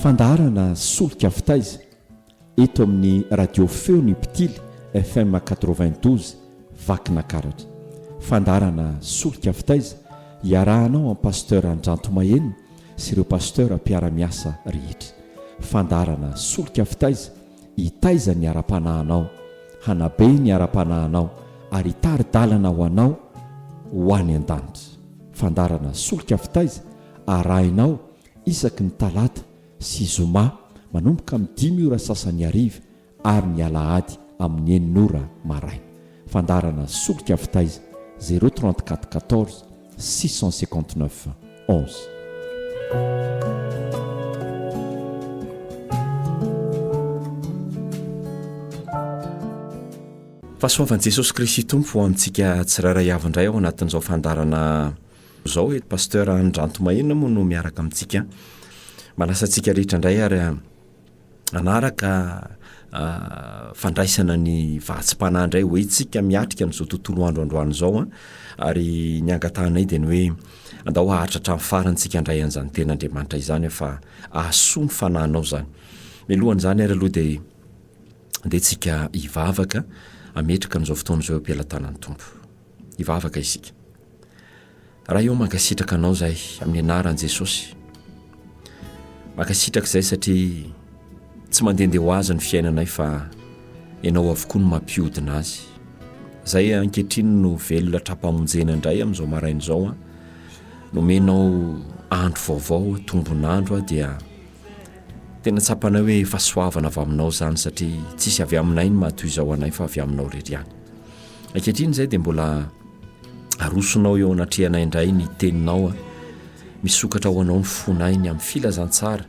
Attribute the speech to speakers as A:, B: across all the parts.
A: fandaharana Solika Fitaiza eto amin'ny radio feo ny Pitily FM 92 Vakinakaratra. Fandaharana Solika Fitaiza iarahanao amin'ny Pasteur Ndrantomahenina sy ireo Pasteurs mpiara-miasa rehetra. Fandaharana Solika Fitaiza hitaiza ny ara-panahinao, hanabe ny ara-panahinao ary hitari-dalana ho anao ho any an-danitra. Fandaharana Solika Fitaiza arahinao isaky ny Talata sy Zoma manomboka amin'ny 5 ora sasany ariva ary ny Alahady amin'ny 9 ora maraina. Fandaharana Solika Fitaiza 034 14 659 11. Fahasoavan'i Jesosy Kristy Tompo amintsika tsirairay avy indray ao anatin'izao fandaharana izao. Pasteur Ndrantomahenina moa no miaraka amintsika, manasa antsika rehetra indray ary anaraka fandraisana ny vatsim-panahy indray hoe tsika miatrika n'izao tontolo androandroany izao ary ny angatanay dia ny hoe andao ahatra hatramin'ny farantsika indray an'izany ten'Andriamanitra izany fa ahasoa ny fanahinao zany. Milohany izany ary aloha dia tsika hivavaka ametraka n'izao fotoana izao am-pialantanan'ny Tompo. Hivavaka isika. Raha eo mankasitraka anao zay amin'ny anaran'i Jesosy. Mankasitraka izay satria tsy mandehandeha ho azy ny fiainanay fa ianao avokoa no mampiodina azy. Zay ankehitriny no velona trapa-monjena indray amin'izao maraina izao nomenao andro vaovao, tombonandro dia tena tsapanay hoe fahasoavana avy aminao zany satria tsisy avy aminay ny mahatoy izao anay fa avy aminao rery ihany. Ankehitriny izay dia mbola arosonao eo anatrehanay indray ny teninao, misokatra ho anao ny fonay ny amin'ny filazantsara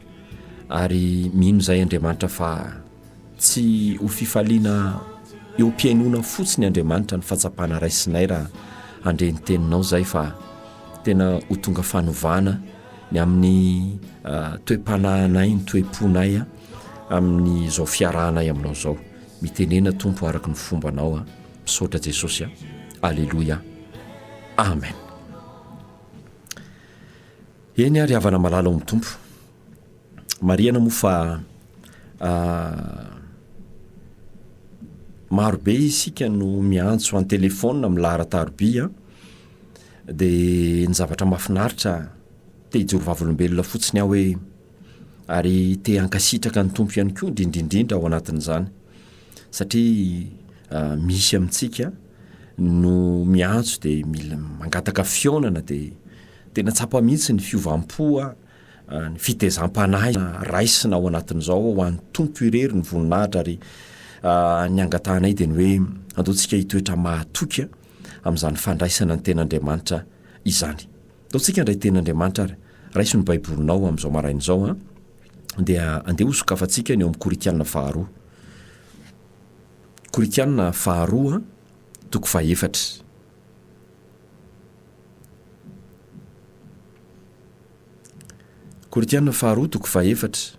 A: ary mino izay Andriamanitra fa tsy ho fifaliana eo mpiainona fotsiny Andriamanitra ny fahatsapana raisinay raha andre ny teninao zay fa tena ho tonga fanovana ny amin'ny toe-panahinay, ny toe-ponay amin'ny izao fiarahanay aminao izao. Mitenena Tompo araka ny fombanao. Misaotra Jesosy. Alleluia. Amen. Eny ary havana malala ao amin'ny Tompo. Mariana moa fa marobe isika no miantso amin'ny telefona milaharan-tarobia dia ny zavatra mahafinaritra te hijoro vavolombelona fotsiny aho hoe ary te hankasitraka ny Tompo ihany koa indrindrindrindra ao anatin'izany satria misy amintsika no miantso dia mila mangataka fionana dia tena tsapa mihitsy ny fiovam-po ny fitezam-panahy raisina ao anatin'izao ho an'ny Tompo irery ny voninahitra ary ny angatanay dia ny hoe andaontsika hitoetra mahatoky amin'izany fandraisana ny ten'Andriamanitra izany. Ataontsika indray ten'Andriamanitra ary raisy ny baibolinao amin'izao maraina izao dia andeha hosokafantsika ny eo amin'ny Korintiana 2. Korintiana 2 toko 4. Korintiana 2 toko 4.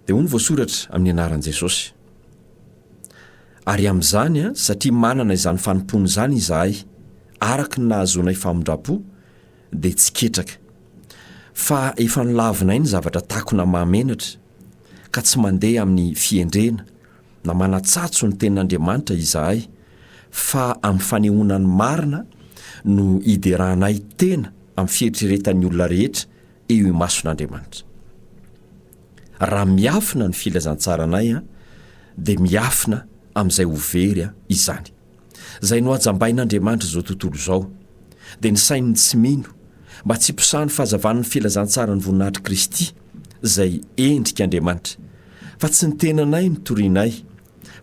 A: Dia hoy ny voasoratra amin'ny anaran'i Jesosy. Ary amin'izany satria manana izany fanompony izany izahay araka ny nahazoanay famondrapo dia tsy ketraka fa efa nilavinay ny zavatra takona mahamenatra ka tsy mandeha amin'ny fiendrena na manatsatso ny ten'Andriamanitra izahay fa amin'ny fanehoana ny marina no iderahanay tena amin'ny fieritreretan'ny olona rehetra eo imason'Andriamanitra. Raha miafina ny filazantsaranay dia miafina amin'izay overy izany. Izay no hajambain'Andriamanitra izao tontolo izao dia ny sainy tsy mino mba tsy hiposahany fahazavan'ny filazantsarany voninahitry Kristy izay endrik'Andriamanitra fa tsy ny tenanay ny torianay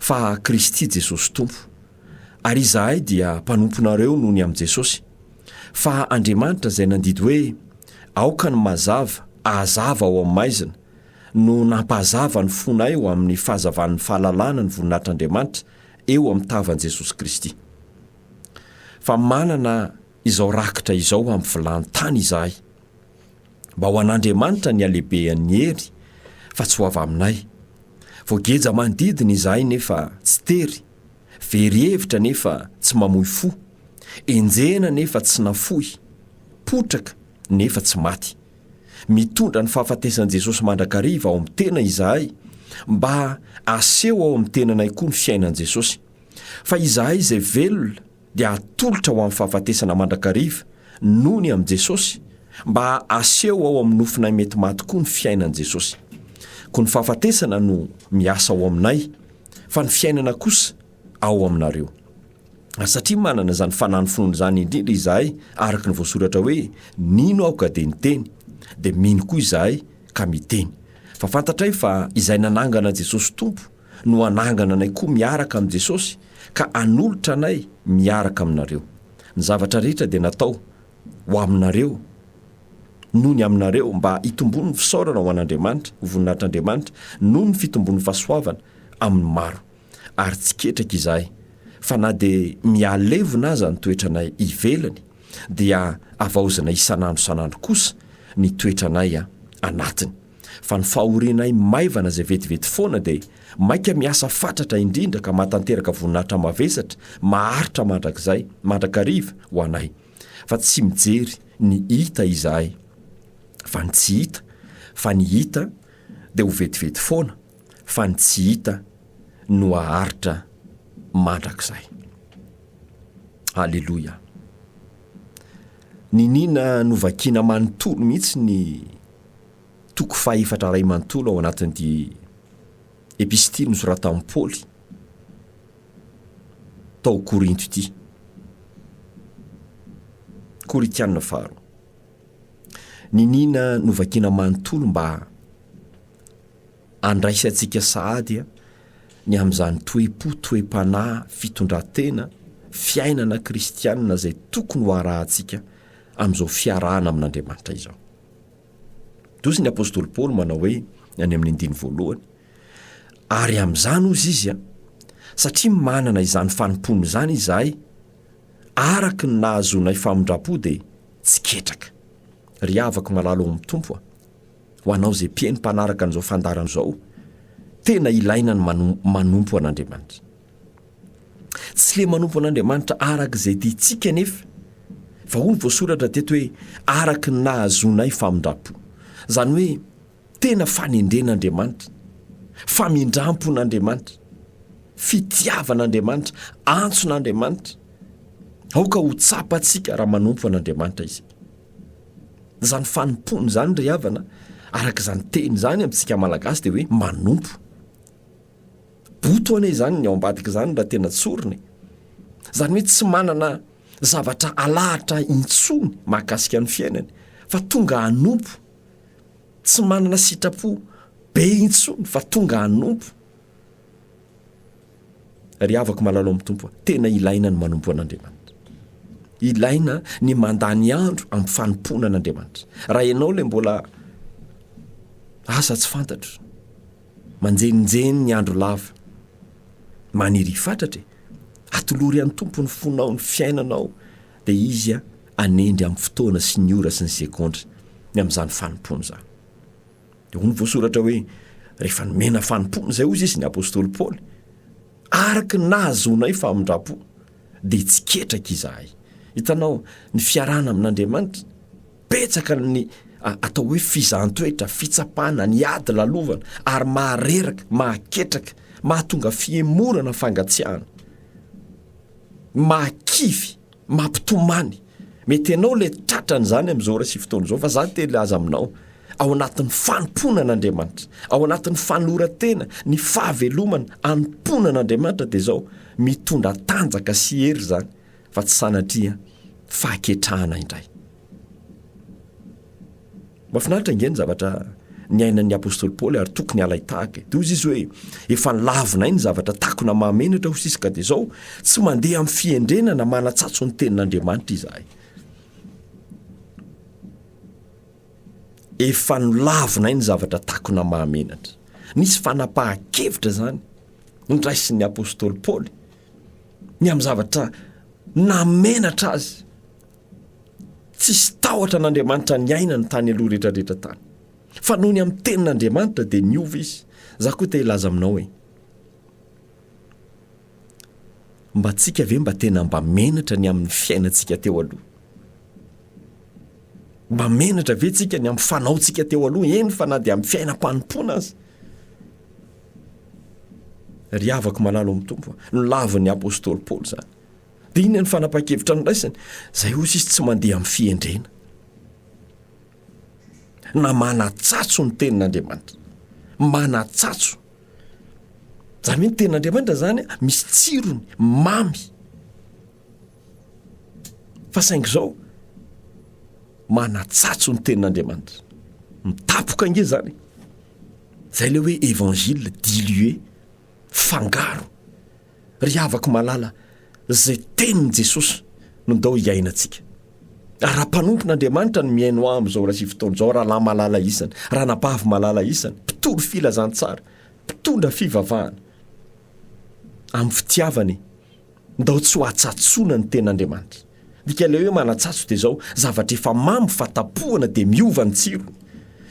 A: fa Kristy Jesosy Tompo. Ary izahay dia mpanomponareo noho ny amin'i Jesosy fa Andriamanitra izay nandidy hoe aoka ny mazava ahazava ao amin'ny maizina no nampahazava ny fonay eo amin'ny fahazavan'ny fahalalana ny voninahitr'Andriamanitra eo amin'ny tavan'i Jesosy Kristy. Fa manana izao rakitra izao amin'ny vilany-tany izahay mba ho an'Andriamanitra ny alehibehan'ny hery fa tsy ho avy aminay. Voageja manodidina izahay nefa tsy tery, very hevitra nefa tsy mamoy fo, enjena nefa tsy nafohy, potraka nefa tsy maty. Mitondra ny fahafatesan'i Jesosy mandrakariva ao amin'ny tena izahay mba aseho ao amin'ny tenanay koa ny fiainan'i Jesosy. Fa izahay izay velona dia atolotra ho amin'ny fahafatesana mandrakariva nohony amin'i Jesosy mba aseho ao amin'ny nofinay mety maty koa ny fiainan'i Jesosy. Ko ny fahafatesana no miasa ao aminay, fa ny fiainana kosa ao aminareo. Satria manana zany fanany finoana zany indrindra izahay araka ny voasoratra hoe nino aho ka dia niteny, dia mino koa izahay ka miteny. Fa fantatray fa izay nanangana Jesosy Tompo no anangana anay koa miaraka amin'ny Jesosy ka anolotra anay miaraka aminareo. Ny zavatra rehetra dia natao ho aminareo noho ny aminareo mba hitombony ny fisaorana ho an'Andriamanitra, ho voninahitr'Andriamanitra noho ny fitombony fahasoavana amin'ny maro. Ary tsy ketraka izahay fa na dia mialevona aza ny toetranay ivelany dia avaozana isanandro kosa ny toetranay anatiny. Fa ny fahorianay maivana izay vetivety foana dia maika miasa fatratra indrindra ka mahatanteraka voninahitra mavesatra maharitra mandrakariva ho anay. Fa tsy mijery ny hita izahay, fa ny tsy hita, fa ny hita dia ho vetivety foana, fa ny tsy hita no haharitra mandrakizay. Halleloia. Ninina no vakina manontolo mihitsy ny toko fahaefatra ray manontolo ao anatin'ity epistily nosoratan'i Paoly tao Korinto ity. Korintiana faharoa. Ninina no vakina manontolo mba andraisantsika sahady ny amin'izany toe-panahy, fitondran-tena, fiainana kristianina izay tokony ho arahantsika amin'izao fiarahana amin'Andriamanitra izao. Toy ny apôstôly Paoly manao hoe any amin'ny 1:1, ary amin'izany ozy izy satria manana izany fanompono izany izahay araka ny nahazonay famondrapo dia tsy ketraka. Ry avako malalo ao amin'ny tompo ho anao izay mpiaino mpanaraka an'izao fandarana izao, tena ilaina ny manompo an'Andriamanitra. Tsy le manompo an'Andriamanitra araka izay tiantsika nefa, fa hoy ny voasoratra teto hoe araka ny nahazonay famondrapo. Zany hoe tena fanendren'Andriamanitra, famindrampon'Andriamanitra, fitiavan'Andriamanitra, antson'Andriamanitra. Aoka ho tsapantsika raha manompo an'Andriamanitra izy. Zany fanompony zany ry havana, araka izany teny zany amintsika malagasy dia hoe manompo. Boto ane zany ny ao ambadika zany raha tena tsoriny. Zany hoe tsy manana zavatra alahatra intsony mahakasika ny fiainany, fa tonga hanompo. Tsy manana sitrapo be intsony fa tonga hanompo. Ry havako malalo amin'ny tompo, tena ilaina ny manompo an'Andriamanitra. Ilaina ny mandany andro amin'ny fanompona an'Andriamanitra. Raha ianao ilay mbola asa tsy fantatro, manjenonjeny ny andro lava, maniry fatratra, atolory an'ny tompo ny fonao ny fiainanao, dia izy anendry amin'ny fotoana sy ny ora sy ny sekondra ny amin'izany fanompona izany. Dia hoy ny voasoratra hoe rehefa nomena fanompona izay hozy izy ny apôstôly Paoly, araka ny nahazonay famondrapo dia tsy ketraka izahay. Hitanao ny fiarahana amin'Andriamanitra, betsaka ny atao hoe fizahantsoetra, fitsapana, ny ady lalovana, ary mahareraka, mahaketraka, mahatonga fiemorana fangatsiahana, mahakivy, mampitomany. Mety ianao le tratran'izany amin'izao resy fotoana izao, fa za te laza aminao ao anatin'ny fanompona an'Andriamanitra, ao anatin'ny fanoran-tena, ny fahavelomana, anompona an'Andriamanitra dia izao mitondra tanjaka sy hery zany, fa tsy sanatria fahaketrahana indray. Mahafinaritra ingeny zavatra ny ainan'ny apôstôly Paoly ary tokony alay tahaka. Dia hozy izy hoe efa nilavinay ny zavatra takona mahamenatra ho sisika dia izao tsy mandeha amin'ny fiendrenana manatsatso ny tenin'Andriamanitra izahay. Efa nilavinay ny zavatra takona mahamenatra. Nisy fanapahan-kevitra zany nondraisin'ny apôstôly Paoly ny amin'ny zavatra namenatra azy. Tsisy tahotra n'Andriamanitra ny aina ny tany aloha rehetrarehetra tany, fa noho ny amin'ny tenin'Andriamanitra dia niova izy. Za koa te hilaza aminao hoe mba tsika ve mba tena mba menatra ny amin'ny fiainantsika teo aloha. mba menatra ve tsika ny amin'ny fanaontsika teo aloha eny fa na dia amin'ny fiainam-panompona azy. Ry havako malalo amin'ny tompo no lavin'ny apôstôly Paoly zany. Dia inona ny fanapa-kevitra niraisany? Zay ozy izy tsy mandeha amin'ny fiendrena na manatsatso ny tenin'Andriamanitra, manatsatso. Zany hoe ny tenin'Andriamanitra zany misy tsirony mamy. Fa saingy zao manatsatso ny tenin'Andriamanitra, mitapoka nge zany. Zay le hoe évangile dilué, fangaro. Ry havako malala, zay tenin' Jesosy no ndao hiainantsika. Raha mpanompon'Andriamanitra ny miaino amin'izao raha sy fotoan'izao, raha lahy malala isany, raha napavy malala isany, mpitolo filazantsara, mpitondra fivavahana amin'ny fitiavany, ndao tsy ho atsatsona ny ten'Andriamanitra. Dika le hoe manatsatso dia zao zavatra efa mamy fa tapohana dia miova ny tsiro.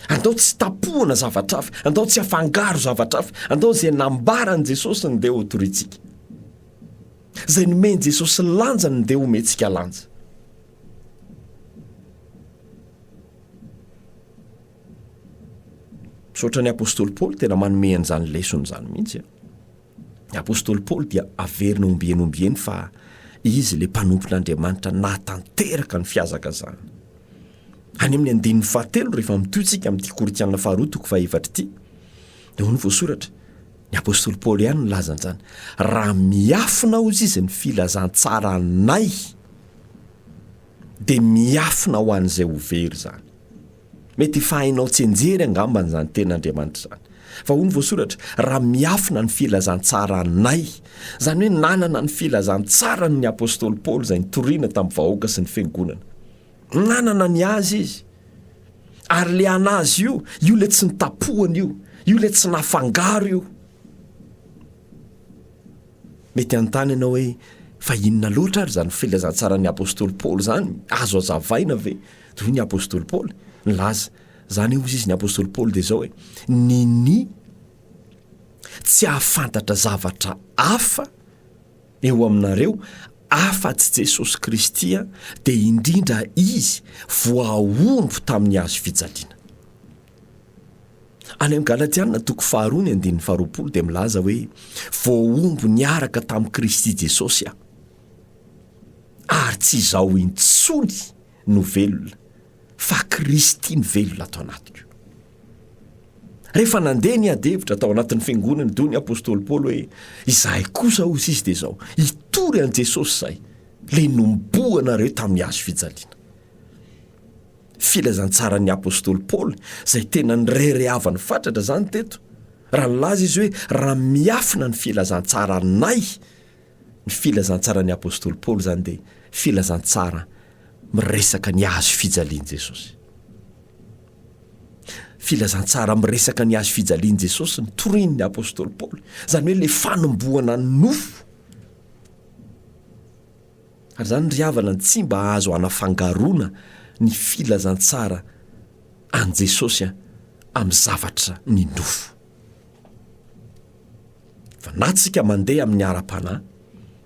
A: Andao tsy tapohana zavatra hafa, andao tsy afangaro zavatra hafa, andao zay nambarany Jesosy ny deha hotoritsika, zay nomeny Jesosy lanja ny deha homentsika lanja. Sotra ny apôstôly Paoly tena manome an'izany lesony zany mihitsy. Ny apôstôly Paoly dia averina ombieny fa izy le mpanompon'Andriamanitra natanteraka ny fiazaka zany. Any amin'ny 7 rehefa mitoytsika amin'ity Korintiana 2:7 ity, dia hono voasoratra ny apôstôly Paoly ihany no lazany zany. Raha miafina ozy izy ny filazantsara anay, dia miafina ho an'izay ho very zany. Mety fahainao tsenjery angambany zany ten'Andriamanitra zany. Fa hono voasoratra, raha miafina ny filazantsara anay, zany hoe nanana ny filazantsara ny apôstôly Paoly zay nitoriana tamin'ny vahoaka sy ny fiangonana. Nanana ny azy izy. Ary le anazy io le tsy nitapohana io le tsy nafangaro io. Mety antany ianao hoe fa inona loatra ary zany filazantsara ny apôstôly Paoly zany, azo azavaina ve? Toy ny apôstôly Paoly nilaza zany ozy izy ny apôstôly Paoly dia zao hoe niny tsy ahafantatra zavatra hafa eo aminareo afa-tsy Jesosy Kristy dia indrindra izy voaombo tamin'ny hazo fijaliana. Any amin'ny Galatiana 2:2 dia milaza hoe voaombo niaraka tamin'ny Kristy Jesosy ary tsy izao intsony no velona fa Kristy ny velona atao anatiko. Rehefa nandeha ny adevitra tao anatin'ny fiangonana do ny apôstôly Paoly hoe izahay kosa ozy izy dia zao hitory an' Jesosy zay le nomboanareo tamin'ny hazo fijaliana. Filazantsara ny apôstôly Paoly zay tena nirerehavany fatratra zany teto. Raha nilaza izy hoe raha miafina ny filazantsara anay, ny filazantsara ny apôstôly Paoly zany dia filazantsara miresaka ny hazo fijalian' Jesosy. Filazantsara miresaka ny hazo fijalian' Jesosy ny torian'ny apôstôly Paoly, zany hoe le fanombohana ny nofo. Ary zany riavana ny tsy mba azo anafangarona ny filazantsara an' Jesosy amin'ny zavatra ny nofo. Fa na tsika mandeha amin'ny ara-panahy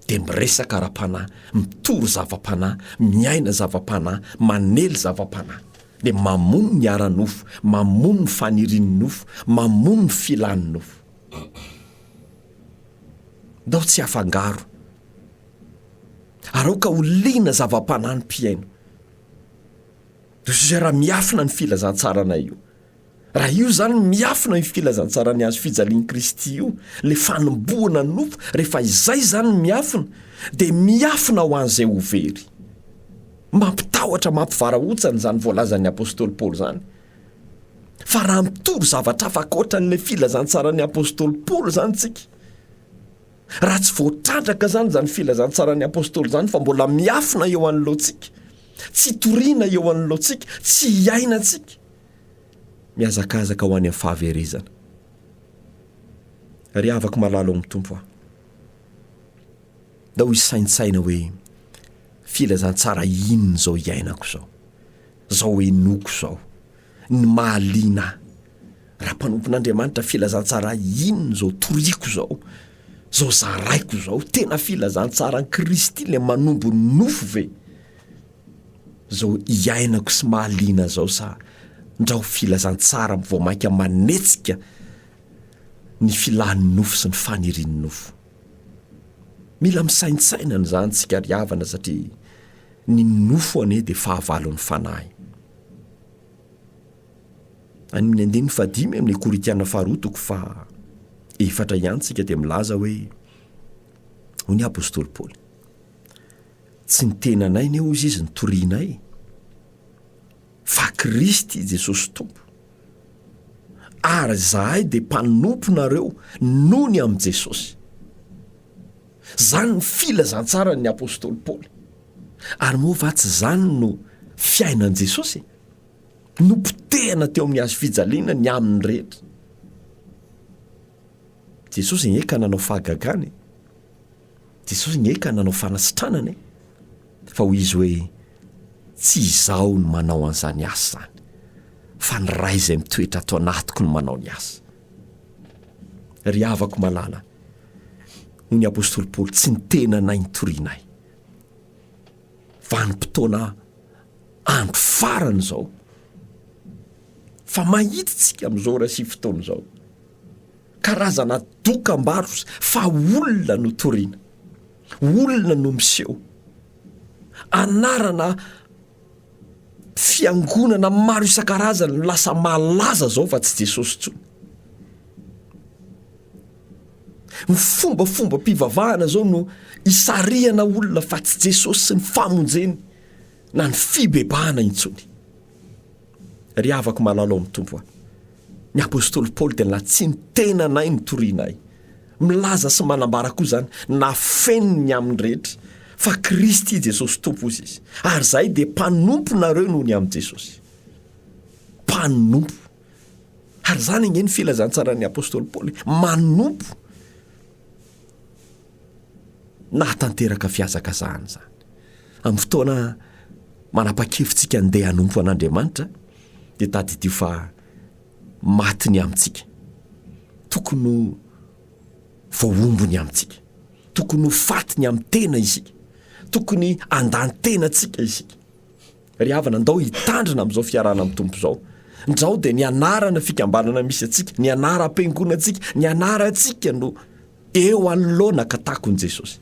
A: dia miresaka ara-panahy, mitory zava-panahy, miaina zava-panahy, manely zava-panahy, dia mamono ny ara-nofo, mamono ny fanirian'ny nofo, mamono ny filan'ny nofo. Ndao tsy afangaro, araoka oliana zava-panahy ny mpiaino. Dia raha miafina ny filazantsarana io, raha io zany miafina ny filazantsara ny hazo fijalian'i Kristy io, le fanombohana ny nofo, rehefa izay zany miafina, dia miafina ho an'izay ho very. Mampitahotra mampivarahotsany zany voalazan'ny apôstôly Paoly zany. Fa raha mitory zavatra hafa ankoatran'le filazantsara ny apôstôly Paoly zany tsika, raha tsy voatrandraka zany filazantsara ny apôstôly zany, fa mbola miafina eo anoloantsika, tsy toriana eo anoloantsika, tsy hiainantsika, miazakazaka ho any amin'ny fahaverezana. Ry havako malalo amin'ny tompo ndao isaintsaina hoe filazantsara inona zao hiainako zao enoko zao, ny mahaliana raha mpanompon'Andriamanitra filazantsara inona zao toriako zao zaraiko zao, tena filazantsara an' Kristy le manombo nofo ve? zao iainako sy mahaliana zao sa ndrao filazantsara voamaika manetsika ny filan'ny nofo sy ny fanirian'ny nofo. Mila misaintsaina ny zany tsika ry havana satria ny nofo ane dia fahavalon'ny fanahy. Any amin'ny andininy fadimy amin'ny Korintiana faharotoko fa efatra ihany tsika dia milaza hoe ho ny apôstôly Paoly, tsy ny tenanay ne hozy izy ny torianay fa Kristy Jesosy tompo, ary zahay dia mpanompo nareo noho ny amin'i Jesosy. Zany ny filazantsara ny apôstôly Paoly. Ary moa fa tsy zany no fiainan'i Jesosy, no potehana teo amin'ny hazo fijaliana ny amin'ny rehetra. Jesosy ny eka nanao fahagagany, Jesosy ny eka nanao fanasitranany, fa ho izy hoe tsy izaho no manao an'izany asa zany, fa ny ray izay mitoetra ato anatiko no manao ny asa. Ry havako malala, ho ny apôstôly Paoly, tsy ny tenanay ny torianay, fa ny mpitoana andro farany zao, fa mahitsitsika amin'izao raha sy fotoana zao, karazana dokam-baro fa olona no toriana, olona no miseho, anarana fiangonana maro isan-karazany no lasa malaza zao fa tsy Jesosy tsony. Ny fombafomba mpivavahana zao no isariana olona fa tsy Jesosy sy ny famonjeny na ny fibebahana intsony. Ry havako malalo amin'ny tompo aho, ny apôstôly Paoly dia na tsy ny tenanay ny torianay, milaza sy manambara koa zany na feniny amin'ny rehetra fa Kristy Jesosy tompo izy, ary zahay dia mpanompo nareo noho ny amin'i Jesosy. Mpanompo. Ary zany ingen ny filazantsara ny apôstôly Paoly, manompo na tanteraka fiazakazahana zany. Amin'ny fotoana manapa-kevitsika andeha hanompo an'Andriamanitra, dia tadidio fa maty ny amintsika, tokony ho voaombo ny amintsika, tokony ho faty ny amin'ny tena isika, tokony andan-tena tsika isika. Ry havana, ndao hitandrina amin'izao fiarahana amin'ny tompo zao, ndrao dia ny anarana fikambanana misy atsika, ny anara-piangona atsika, ny anara atsika no eo anoloana katako ny Jesosy.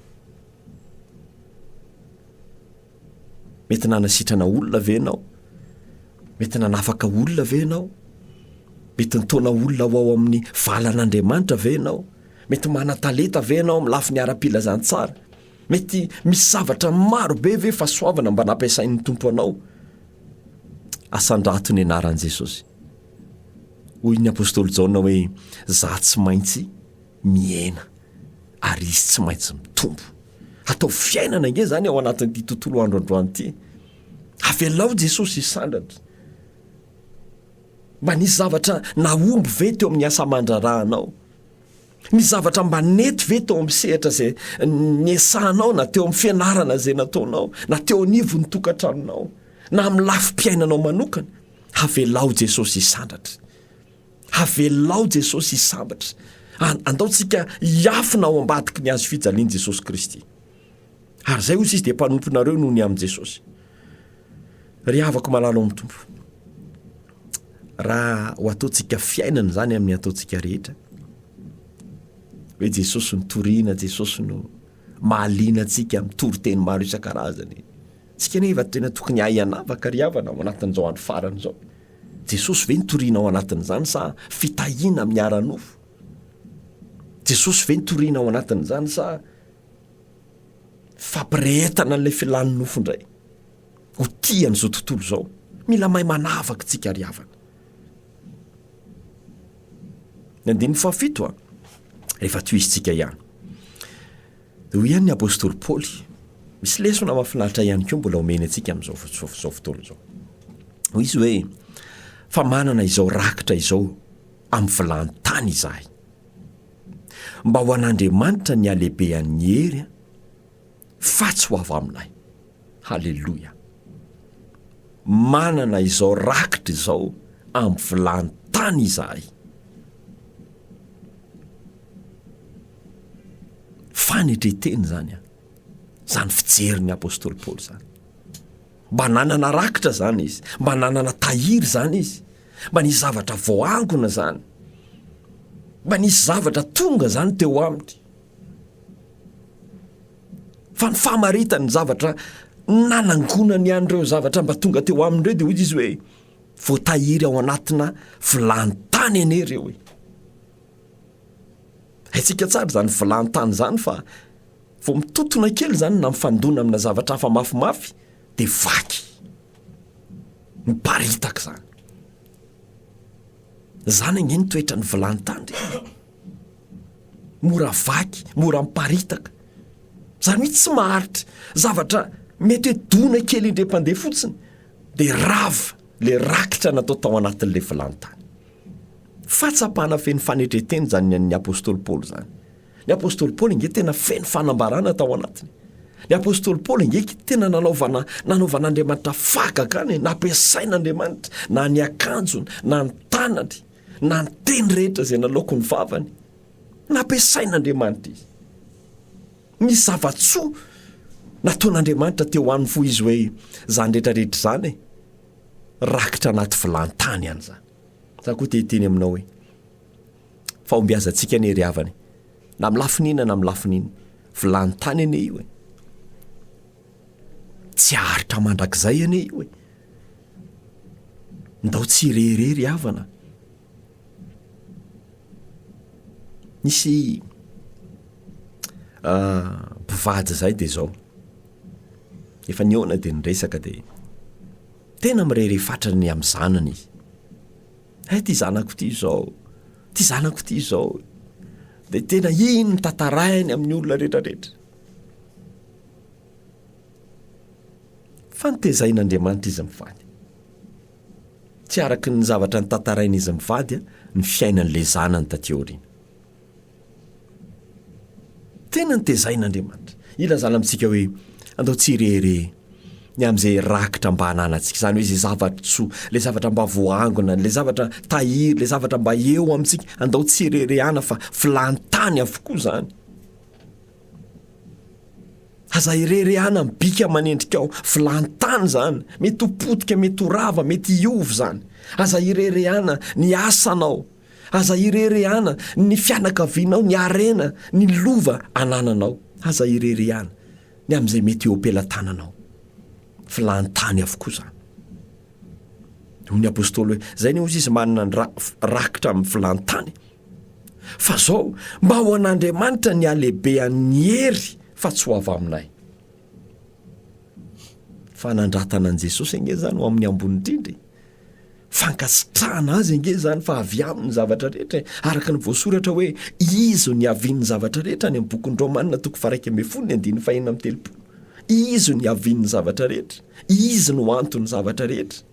A: Mety nanasitrana olona ve ianao? Mety nanafaka olona ve ianao? Mety nitaona olona ao amin'ny valan'Andriamanitra ve ianao? Mety mana-talenta ve ianao amin'ny lafiny ara-pilazantsara? Mety misy zavatra maro be ve fa soavana mba nampiasain'ny tompo anao? Asandrato ny anaran'i Jesosy. Hoy ny apôstôly Jaona hoe za tsy maintsy miaina ary izy tsy maintsy mitombo. Atao fiainana nge zany ao anatin'ity tontolo androandroany ity. Avelao Jesosy isandratra. Mba nisy zavatra naomby ve teo amin'ny asa aman-drarahanao? Nisy zavatra mba nety ve teo amin'ny sehatra zay niesahanao, na teo amin'ny fianarana zay nataonao, na teo anivo ny tokantranonao, na amin'ny lafim-piainanao manokana? Avelao Jesosy isandratra. Avelao Jesosy isambatra. Andaotsika hiafina ao ambadiky ny hazo fijalian'i Jesosy Kristy. Ary zay hozy izy dia mpanomponareo noho ny amin'i Jesosy. Ry havako malalo amin'ny tompo, raha ho ataontsika fiainana zany amin'ny ataontsika rehetra, hoe Jesosy no toriana, Jesosy no mahaliana antsika amin'ny toriteny maro isan-karazany, tsika nefa tena tokony hahianavaka ry havana ao anatin'izao andro farany zao. Jesosy ve nitoriana ao anatin'izany sa fitahiana miara-nofo? Jesosy ve nitoriana ao anatin'izany sa fampirehetana an'ilay filan'ny nofo indray? Ho tian'izao tontolo zao, mila mahay manavaka tsika ry havana. Ny andininy fahafito rehefa toizitsika ihany. Ho ihany ny apôstôly Paoly, misy lesona mahafinaritra ihany koa mbola omeny antsika amin'izao fotoana izao. Ho izy hoe fa manana izao rakitra izao amin'ny vilany tany izahay, mba ho an'Andriamanitra ny alehibehan'ny hery fa tsy ho avy aminay. Halleloia. Manana izao rakitra izao amin'ny vilany tany izahay. Fanetreteny zany zany fijerin'ny apôstôly Paoly zany. mba nanana rakitra zany izy, mba nanana tahiry zany izy, mba nisy zavatra voangona zany, mba nisy zavatra tonga zany teo aminy. Fa ny famaritany zavatra nanangonany ihany ireo zavatra mba tonga teo aminy ireo dia hoy izy hoe voatahiry ao anatina vilantany ene ireo. Haitsika tsara zany vilantany zany fa vao mitotona kely zany na mifandona amina zavatra hafa mafimafy dia vaky miparitaka zany. Zany agne ny toetra ny vilantany, mora vaky, mora miparitaka. Zany mihitsy tsy maharitra zavatra mety hoe dona kely indre-pandeha fotsiny dia rava le rakitra natao tao anatin'le vilantany. Fahatsapana feny fanetreteny zany ny apôstôly Paoly zany. Ny apôstôly Paoly inge tena feny fanambarana tao anatiny. Ny apôstôly Paoly inge tena nanaovan'Andriamanitra fakakany, nampiasain'Andriamanitra na ny akanjony, na ny tanany, na ny teny rehetra izay nalaoko ny vavany, nampiasain'Andriamanitra izy. Misy zavatsoa nataon'Andriamanitra teo aminy fo izy hoe zany rehetrarehetra zany rakitra anaty vilantany ihany zany. Za koa teteny aminao hoe fahombiazantsika ane ry havany, na milafinina na milafinina, vilantany ane io e. Tsy aharitra mandrakizay ane io e. Ndao tsy irery havana. Nisy mpivady zay dia zao efa niona dia niresaka dia tena mirere fatrany amin'ny zanany izy. Ty zanako ty zao, ty zanako ty zao, dia tena iny ny tantarainy amin'ny olona rehetrarehetra. Fa nitezain'Andriamanitra izy mivady, tsy araky ny zavatra ny tantarainy izy mivady ny fiainan'le zanany taty aoriana. Tena nitezain'Andriamanitra. Ilazana amintsika hoe andao tsy irere ny amin'izay rakitra mba hananantsika, zany hoe izay zavatra tsoa, le zavatra mba voangona, le zavatra tahiry, le zavatra mba eo amintsika, andao tsy irerehana fa filantany avokoa zany. Aza irerehana mibika manendrika ao, filantany zany, mety ho potika, mety ho rava, mety hiovy zany. Aza irerehana ny asanao, aza irerehana ny fianakavianao, ny arena, ny lova anananao, aza irerehana ny amin'izay mety eo ampelantananao. Filantany avokoa zany. Ny apôstôly hoe zay ny ozy izy manana ny rakitra amin'ny filantany. Fa zao mba ho an'Andriamanitra ny alehibean'ny hery fa tsy ho avy aminay. Fa nandratana an' Jesosy ange zany ho amin'ny ambony indrindra, fankasitrahana azy ange zany fa avy amin'ny zavatra rehetra, araka ny voasoratra hoe izy ny avian'ny zavatra rehetra ny amin'ny bokin'ny Romanina 8:9-10. Izy ny avian'ny zavatra rehetra, izy no anton'ny zavatra rehetra.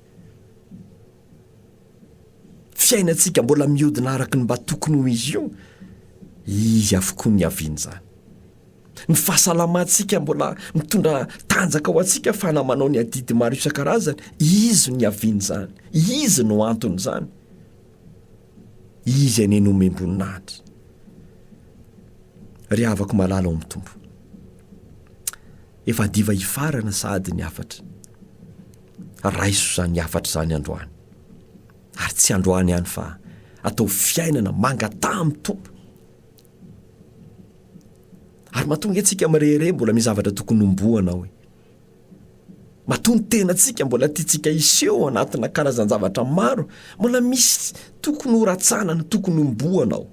A: Fiainantsika mbola mihodina araka ny mba tokony ho izy io, izy avokoa ny aviany zany. Ny fahasalamantsika mbola mitondra tanjaka ho antsika fa na manao ny adidy maro isan-karazany, izy ny aviany zany, izy no antony zany. Izy ane nomem-boninahitra. Ry havako malala ao amin'ny tompo, efa diva hifarana sady ny afatra, raiso zany afatra zany androany, ary tsy androany ihany fa atao fiainana mangatà amin'ny tompo. Ary mahatonga antsika mirere mbola misy zavatra tokony homboana hoe, mahatonga tena antsika mbola tiatsika iseho anatina karazan-javatra maro, mbola misy tokony horatsanana, tokony homboana ao.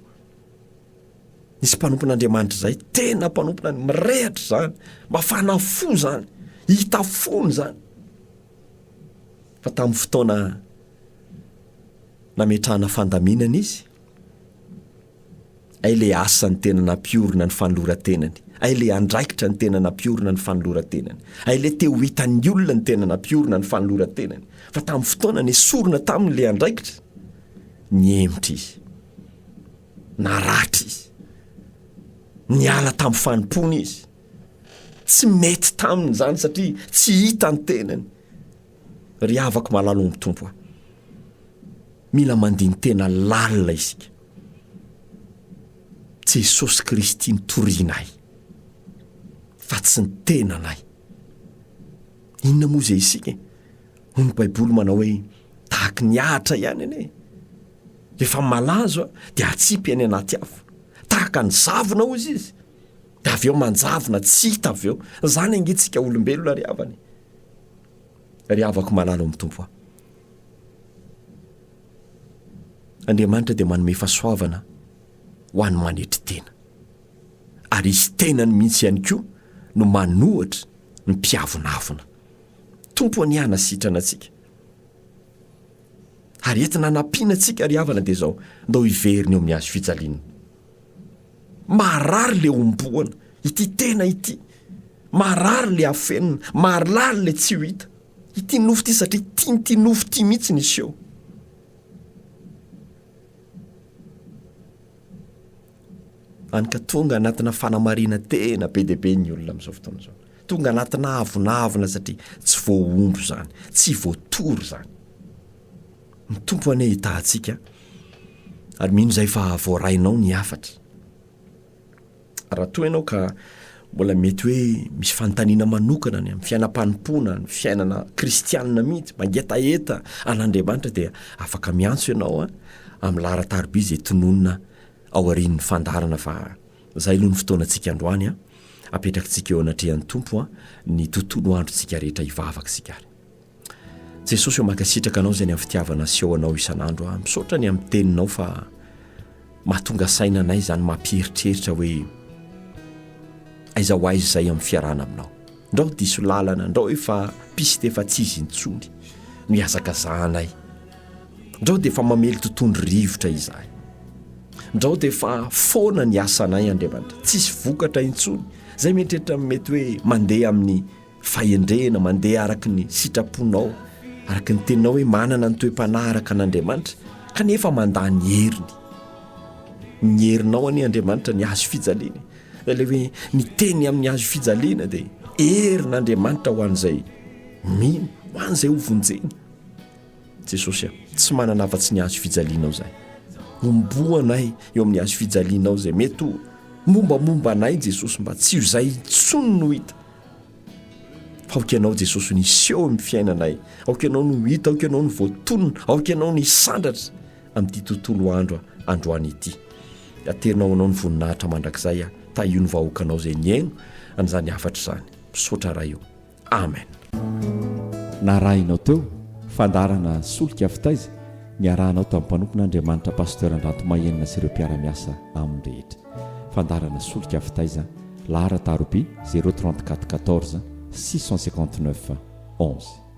A: Nisy mpanompon'Andriamanitra zay, tena mpanompona mirehatra zany, mba fanafo zany, hita fony zany. Fa tamin'ny fotoana nametrahana fandaminana izy, ay le asa ny tena nampiorina ny fanoloran-tenany, ay le andraikitra ny tena nampiorina ny fanoloran-tenany, ay le teo hitan'ny olona ny tena nampiorina ny fanoloran-tenany. Fa tamin'ny fotoana nesorina tamin'le andraikitra, niemitra izy, naratra izy, niala tamin'ny fanimpony izy, tsy mety taminy zany satria tsy hita ny tenany. Ry havako malalo amin'ny tompo aho, mila mandiny tena lalina isika. Jesosy Kristy ny torianay, fa tsy ny tenanay. inona moa zay isika hoy ny baiboly manao hoe tahaky ny ahatra ihany ane rehefa malazo dia atsipy any anaty afo tahaka ny zavona ozy izy de avy eo manjavona tsy hita avy eo zany angetsika olombelona riavany riavako malalo amin'ny tompo Andriamanitra dia manome fahasoavana ho an'ny manetry tena ary izy tenany mihitsy ihany koa no manohatra ny mpiavonavona tompo ny anasitrana antsika ary entina nampiana antsika riavana dia zao ndao hiveriny eo amin'ny hazo fijaliana marary le omboana ity tena ity marary le afenina marary le tsy ho hita ity nofo ity satria tianyty nofo ity mihitsy nisy eo anika tonga anatina fanamarina tena be deabe ny olona amin'izao fotoana izao tonga anatina avonavona satria tsy voaombro zany tsy voatoro zany ny tompo ane hitantsika ary mino zay fa voarainao ny afatra raha toa ianao ka mbola mety hoe misy fanontaniana manokana ny amin'ny fiainam-panimpona ny fiainana kristianina mihitsy mangetaeta an'Andriamanitra dia afaka miantso ianao amin'ny lara-taroby izay tononona ao arin'ny fandarana fa zay aloha ny fotoana antsika androany apetrakintsika eo anatrehan'ny tompo ny tontolo androntsika rehetra hivavaka sika ary Jesosy eo makasitraka anao zay ny amin'ny fitiavana sy eo anao isan'andro misaotra ny amin'ny teninao fa mahatonga saina anay zany mampieritreritra hoe aiza ho aiza zay amin'ny fiarahana aminao ndao diso lalana ndao efa pisy dia efa tsy izy intsony no hiazakazanay ndao dia efa mamely tontondro rivotra izahay ndao dia efa foana ny asanay Andriamanitra tsisy vokatra intsony zay mietreritra mety hoe mandeha amin'ny fahendrena mandeha araky ny sitraponao araky ny teninao hoe manana ny toe-panahy araka an'Andriamanitra kanefa mandany heriny ny herinao any Andriamanitra ny hazo fijaliana zay le hoe ny teny amin'ny hazo fijaliana dia herin'Andriamanitra ho an'izay mino ho an'izay hovonjeny Jesosy tsy manana afa-tsy ny hazo fijalianao zay omboanay eo amin'ny hazo fijalianao zay mety ho mombamomba anay Jesosy mba tsy ho zay intsony no hita fa aoka ianao Jesosy niseho amin'ny fiainanay aoka ianao no hita aoka ianao no voatonona aoka ianao ny sandratra amin'ity tontolo androany ity aterinao anao ny voninahitra mandrakizay ta io ny vahoakanao zay niaino an'izany afatra zany misaotra raha io amen
B: narahinao teo fandarana Solika Fitaiza niarahanao tamin'ny mpanompon'Andriamanitra Pasteur Ndrantomahenina sy ireo mpiara-miasa amin'ny rehetra fandarana Solika Fitaiza lahara taroby 034 14 659 11